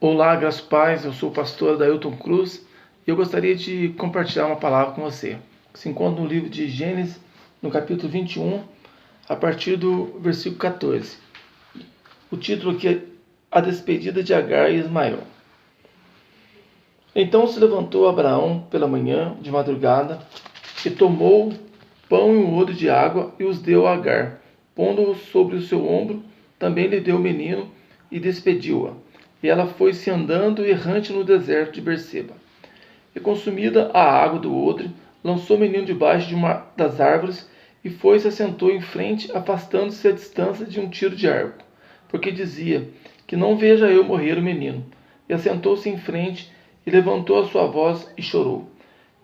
Olá, graças paz, eu sou o pastor Adailton Cruz e eu gostaria de compartilhar uma palavra com você. Se encontra no livro de Gênesis, no capítulo 21, a partir do versículo 14. O título aqui é A Despedida de Agar e Ismael. Então se levantou Abraão pela manhã, de madrugada, e tomou pão e um odre de água e os deu a Agar, pondo-o sobre o seu ombro, também lhe deu o menino e despediu-a. E ela foi-se andando errante no deserto de Berseba. E consumida a água do odre, lançou o menino debaixo de uma das árvores e foi-se assentou em frente, afastando-se a distância de um tiro de arco, porque dizia: que não veja eu morrer o menino. E assentou-se em frente e levantou a sua voz e chorou.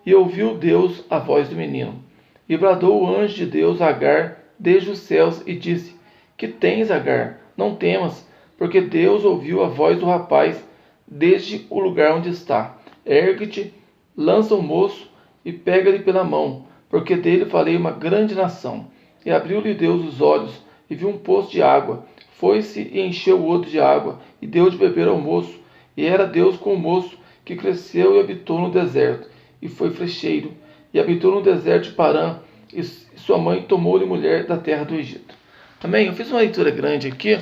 E ouviu Deus a voz do menino. E bradou o anjo de Deus a Agar desde os céus e disse: que tens, Agar? Não temas, porque Deus ouviu a voz do rapaz desde o lugar onde está. Ergue-te, lança o moço e pega-lhe pela mão, porque dele farei uma grande nação. E abriu-lhe Deus os olhos e viu um poço de água. Foi-se e encheu o odre de água e deu de beber ao moço. E era Deus com o moço, que cresceu e habitou no deserto, e foi flecheiro, e habitou no deserto de Parã, e sua mãe tomou-lhe mulher da terra do Egito. Amém? Eu fiz uma leitura grande aqui,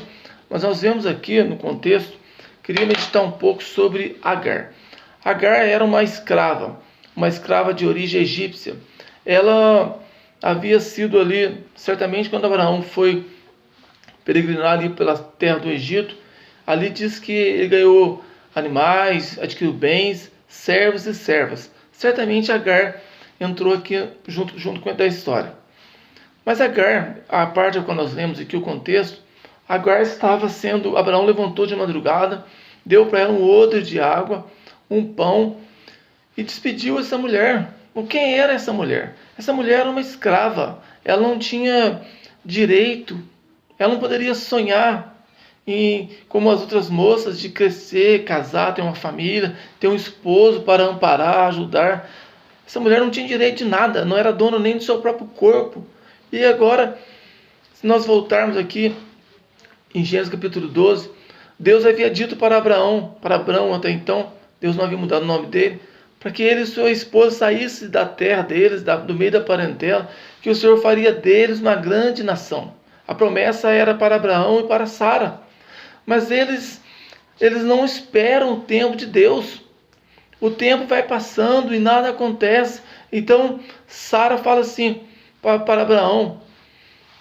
mas nós vemos aqui no contexto, queria meditar um pouco sobre Agar. Agar era uma escrava de origem egípcia. Ela havia sido ali, certamente quando Abraão foi peregrinar ali pela terra do Egito, ali diz que ele ganhou animais, adquiriu bens, servos e servas. Certamente Agar entrou aqui junto com essa história. Mas Agar, a parte quando nós lemos aqui o contexto, Agar estava sendo, Abraão levantou de madrugada, deu para ela um odre de água, um pão, e despediu essa mulher. Quem era essa mulher? Essa mulher era uma escrava, ela não tinha direito, ela não poderia sonhar como as outras moças, de crescer, casar, ter uma família, ter um esposo para amparar, ajudar. Essa mulher não tinha direito de nada, não era dona nem do seu próprio corpo. E agora, se nós voltarmos aqui em Gênesis capítulo 12, Deus havia dito para Abraão até então, Deus não havia mudado o nome dele, para que ele e sua esposa saíssem da terra deles, do meio da parentela, que o Senhor faria deles uma grande nação. A promessa era para Abraão e para Sara. Mas eles não esperam o tempo de Deus. O tempo vai passando e nada acontece. Então Sara fala assim para Abraão: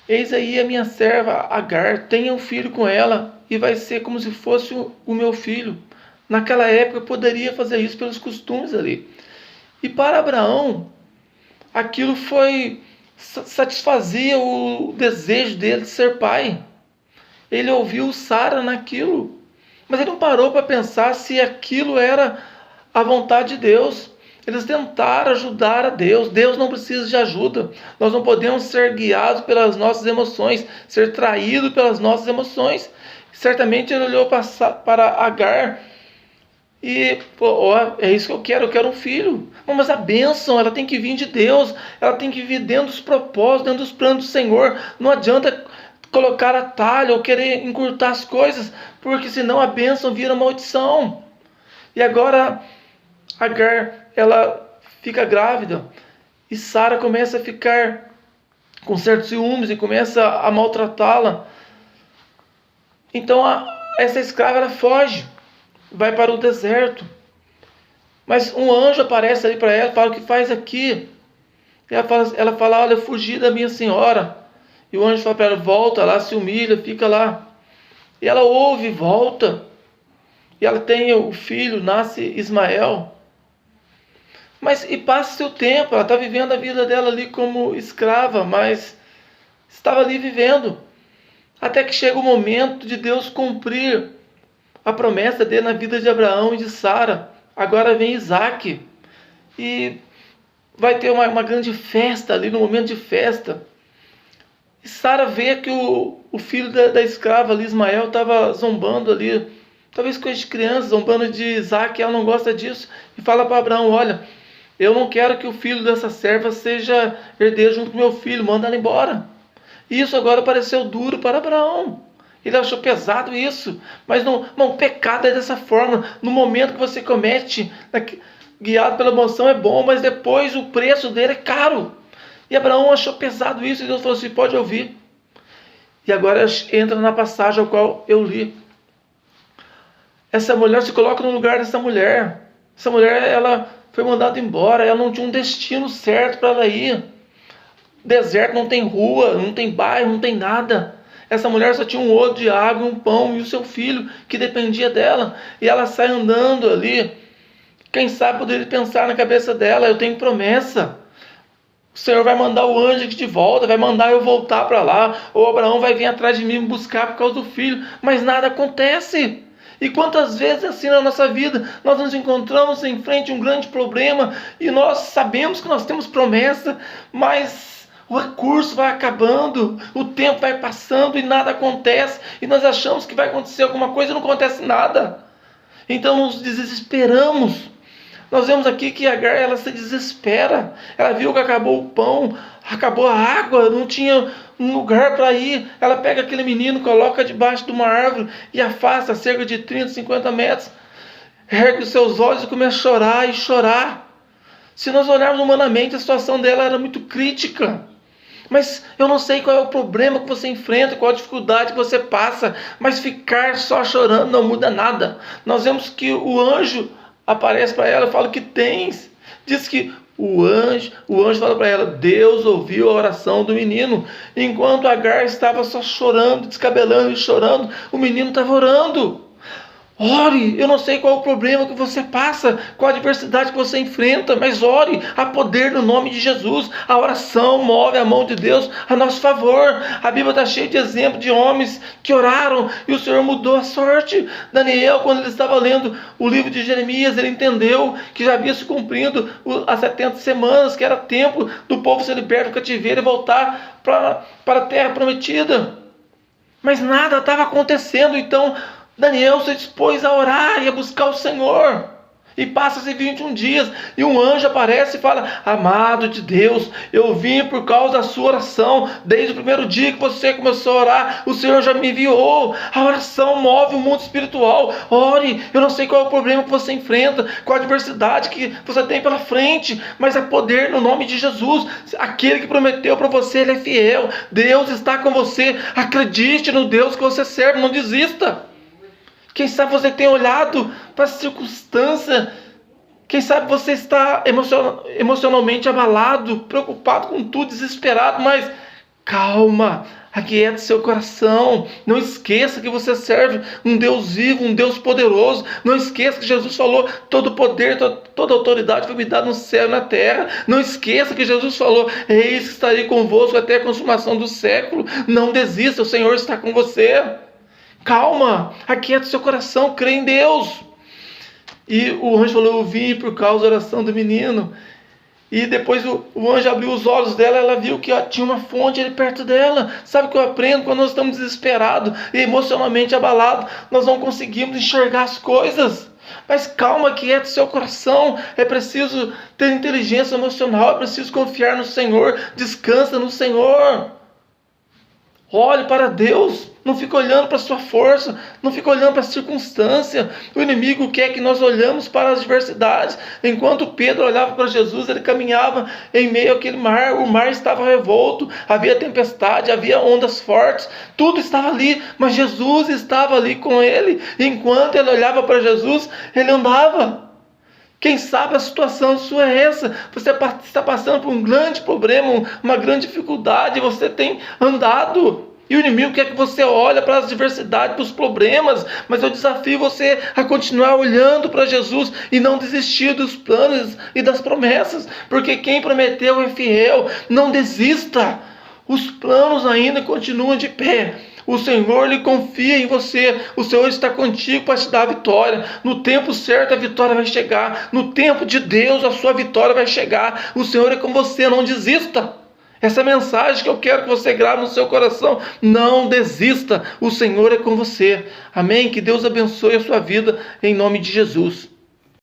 eis aí a minha serva Agar, tenha um filho com ela, e vai ser como se fosse o meu filho. Naquela época eu poderia fazer isso pelos costumes ali. E para Abraão, aquilo satisfazia o desejo dele de ser pai. Ele ouviu Sara naquilo, mas ele não parou para pensar se aquilo era a vontade de Deus. Eles tentaram ajudar a Deus. Deus não precisa de ajuda. Nós não podemos ser guiados pelas nossas emoções, ser traídos pelas nossas emoções. Certamente ele olhou para Agar e é isso que eu quero um filho. Mas a bênção, ela tem que vir de Deus, ela tem que vir dentro dos propósitos, dentro dos planos do Senhor. Não adianta colocar atalho ou querer encurtar as coisas, porque senão a bênção vira maldição. E agora Agar, ela fica grávida e Sara começa a ficar com certos ciúmes e começa a maltratá-la. Então essa escrava, ela foge, vai para o deserto. Mas um anjo aparece ali para ela, fala: o que faz aqui? E ela fala: olha, eu fugi da minha senhora. E o anjo fala para ela: volta lá, se humilha, fica lá. E ela ouve, volta. E ela tem o filho, nasce Ismael. E passa-se o tempo, ela está vivendo a vida dela ali como escrava, mas estava ali vivendo. Até que chega o momento de Deus cumprir a promessa dele na vida de Abraão e de Sara. Agora vem Isaac. E vai ter uma grande festa ali, no momento de festa. E Sara vê que o filho da escrava ali, Ismael, estava zombando ali, talvez coisa de criança, zombando de Isaac. Ela não gosta disso e fala para Abraão: olha, eu não quero que o filho dessa serva seja herdeiro junto com meu filho, manda ela embora. E isso agora pareceu duro para Abraão. Ele achou pesado isso. Mas não, o pecado é dessa forma. No momento que você comete, guiado pela emoção é bom, mas depois o preço dele é caro. E Abraão achou pesado isso, e Deus falou assim, pode ouvir. E agora entra na passagem ao qual eu li. Essa mulher, se coloca no lugar dessa mulher. Essa mulher, ela foi mandada embora, ela não tinha um destino certo para ela ir. Deserto, não tem rua, não tem bairro, não tem nada. Essa mulher só tinha um odre de água, um pão e o seu filho, que dependia dela. E ela sai andando ali. Quem sabe poderia pensar na cabeça dela, eu tenho promessa. O Senhor vai mandar o anjo aqui de volta, vai mandar eu voltar para lá. Ou Abraão vai vir atrás de mim me buscar por causa do filho. Mas nada acontece. E quantas vezes assim na nossa vida nós nos encontramos em frente a um grande problema e nós sabemos que nós temos promessa, mas o recurso vai acabando, o tempo vai passando e nada acontece, e nós achamos que vai acontecer alguma coisa e não acontece nada. Então nos desesperamos. Nós vemos aqui que Agar, ela se desespera. Ela viu que acabou o pão, acabou a água, não tinha um lugar para ir. Ela pega aquele menino, coloca debaixo de uma árvore e afasta cerca de 30, 50 metros. Ergue os seus olhos e começa a chorar e chorar. Se nós olharmos humanamente, a situação dela era muito crítica. Mas eu não sei qual é o problema que você enfrenta, qual a dificuldade que você passa, mas ficar só chorando não muda nada. Nós vemos que o anjo aparece para ela, fala que tens. Diz que o anjo fala para ela, Deus ouviu a oração do menino. Enquanto Agar estava só chorando, descabelando e chorando, o menino estava orando. Ore, eu não sei qual é o problema que você passa, qual a adversidade que você enfrenta, mas ore, há poder no nome de Jesus. A oração move a mão de Deus a nosso favor. A Bíblia está cheia de exemplos de homens que oraram e o Senhor mudou a sorte. Daniel, quando ele estava lendo o livro de Jeremias, ele entendeu que já havia se cumprido as 70 semanas, que era tempo do povo ser liberto do cativeiro e voltar para a terra prometida. Mas nada estava acontecendo, então Daniel se dispôs a orar e a buscar o Senhor. E passa-se 21 dias e um anjo aparece e fala, amado de Deus, eu vim por causa da sua oração. Desde o primeiro dia que você começou a orar, o Senhor já me enviou. A oração move o mundo espiritual. Ore, eu não sei qual é o problema que você enfrenta, qual a adversidade que você tem pela frente, mas há poder no nome de Jesus. Aquele que prometeu para você, Ele é fiel. Deus está com você. Acredite no Deus que você serve, não desista. Quem sabe você tem olhado para a circunstância, quem sabe você está emocionalmente abalado, preocupado com tudo, desesperado, mas calma, aquiete seu coração. Não esqueça que você serve um Deus vivo, um Deus poderoso. Não esqueça que Jesus falou, todo poder, toda autoridade foi me dada no céu e na terra. Não esqueça que Jesus falou, eis que estarei convosco até a consumação do século. Não desista, o Senhor está com você. Calma, aquieta seu coração, crê em Deus. E o anjo falou, eu vim por causa da oração do menino. E depois o anjo abriu os olhos dela, ela viu que tinha uma fonte ali perto dela. Sabe o que eu aprendo? Quando nós estamos desesperados e emocionalmente abalados, nós não conseguimos enxergar as coisas. Mas calma, aquieta seu coração. É preciso ter inteligência emocional, é preciso confiar no Senhor, descansa no Senhor. Olhe para Deus, não fique olhando para a sua força, não fique olhando para a circunstância. O inimigo quer que nós olhamos para as adversidades. Enquanto Pedro olhava para Jesus, ele caminhava em meio àquele mar, o mar estava revolto, havia tempestade, havia ondas fortes, tudo estava ali, mas Jesus estava ali com ele. Enquanto ele olhava para Jesus, ele andava. Quem sabe a situação sua é essa, você está passando por um grande problema, uma grande dificuldade, você tem andado, e o inimigo quer que você olhe para as adversidades, para os problemas, mas eu desafio você a continuar olhando para Jesus e não desistir dos planos e das promessas, porque quem prometeu é fiel. Não desista, os planos ainda continuam de pé. O Senhor lhe confia em você. O Senhor está contigo para te dar a vitória. No tempo certo a vitória vai chegar. No tempo de Deus a sua vitória vai chegar. O Senhor é com você, não desista. Essa é a mensagem que eu quero que você grave no seu coração. Não desista. O Senhor é com você. Amém? Que Deus abençoe a sua vida em nome de Jesus.